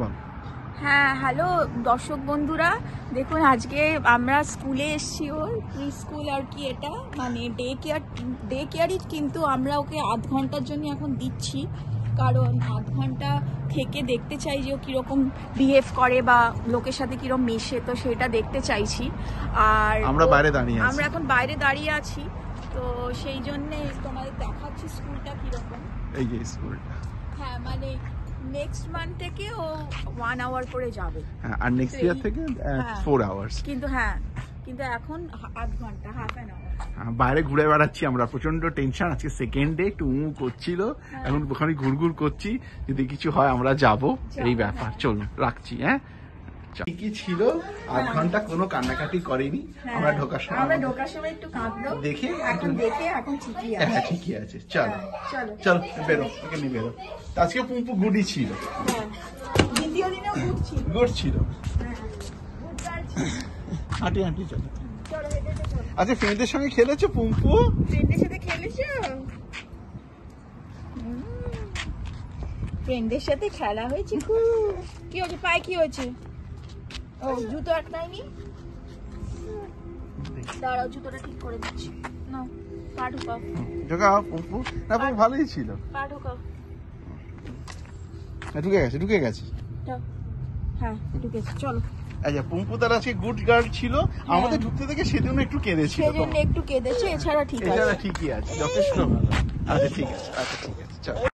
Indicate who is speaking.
Speaker 1: বল।
Speaker 2: হ্যাঁ, হ্যালো দর্শক বন্ধুরা, দেখুন আজকে আমরা স্কুলে এসেছি, ওর প্রি স্কুল আর কি, এটা মানে ডে কেয়ারই, কিন্তু আমরা ওকে আধ ঘন্টার জন্য এখন দিচ্ছি, কারণ আধ ঘন্টা থেকে দেখতে চাই যে ও কীরকম বিহেভ করে বা লোকের সাথে কীরকম মেশে, তো সেটা দেখতে চাইছি। আর
Speaker 1: আমরা এখন
Speaker 2: বাইরে দাঁড়িয়ে আছি, তো সেই জন্যে তোমাদের দেখাচ্ছি স্কুলটা কীরকম।
Speaker 1: এই যে স্কুলটা,
Speaker 2: হ্যাঁ মানে নেক্সট মান্থ থেকে ও 1 আওয়ার করে যাবে,
Speaker 1: আর নেক্সট ইয়ার থেকে 4 আওয়ার্স।
Speaker 2: কিন্তু এখন আধ ঘন্টা, হাফ অ্যান আওয়ার।
Speaker 1: বাইরে ঘুরে বেড়াচ্ছি আমরা, প্রচন্ড টেনশন, আজকে সেকেন্ড ডে, একটু করছিল, এখন ওখানে ঘুরঘুর করছি, যদি কিছু হয় আমরা যাব, এই ব্যাপার। চলুন রাখছি। হ্যাঁ, কি ছিল, আধ ঘন্টা কোনো কান্নাকাটি করেনি। আমরা ঢোকার
Speaker 2: সময় একটু কাঁদলো,
Speaker 1: দেখে
Speaker 2: এখন ঠিকই আছে।
Speaker 1: হ্যাঁ ঠিকই আছে। চলো বেরো, ওকে নিয়ে বেরো। আজকে পুম্পু গুডি ছিল,
Speaker 2: দ্বিতীয় দিনেও
Speaker 1: গুড ছিল। হাঁটি হাঁটি চলো। আচ্ছা, ফ্রেন্ডদের সঙ্গে খেলেছো পুম্পু?
Speaker 2: ফ্রেন্ডদের সাথে খেলেছো? ফ্রেন্ডদের সাথে খেলা হয়েছে খুব। কি হয়েছে, পায়ে কি হয়েছে? ও জুতো আটকায়নি, দাঁড়াও জুতোটা ঠিক করে দিচ্ছি। না, পা ঢোকাও।
Speaker 1: ঢোকাও পুম্পু। না পুম্পু ভালোই ছিল।
Speaker 2: পা ঢোকাও।
Speaker 1: ঢুকে গেছে।
Speaker 2: হ্যাঁ ঢুকেছে, চলো।
Speaker 1: আচ্ছা, পুম্পু তার আজকে গুড গার্ল ছিল, আমাদের ঢুকতে থেকে সেজন্য একটু কেঁদেছিল।
Speaker 2: সেজন্য একটু কেঁদেছে, এছাড়া ঠিক আছে।
Speaker 1: ঠিকই আছে, যথেষ্ট ভালো। আচ্ছা ঠিক আছে, চলো।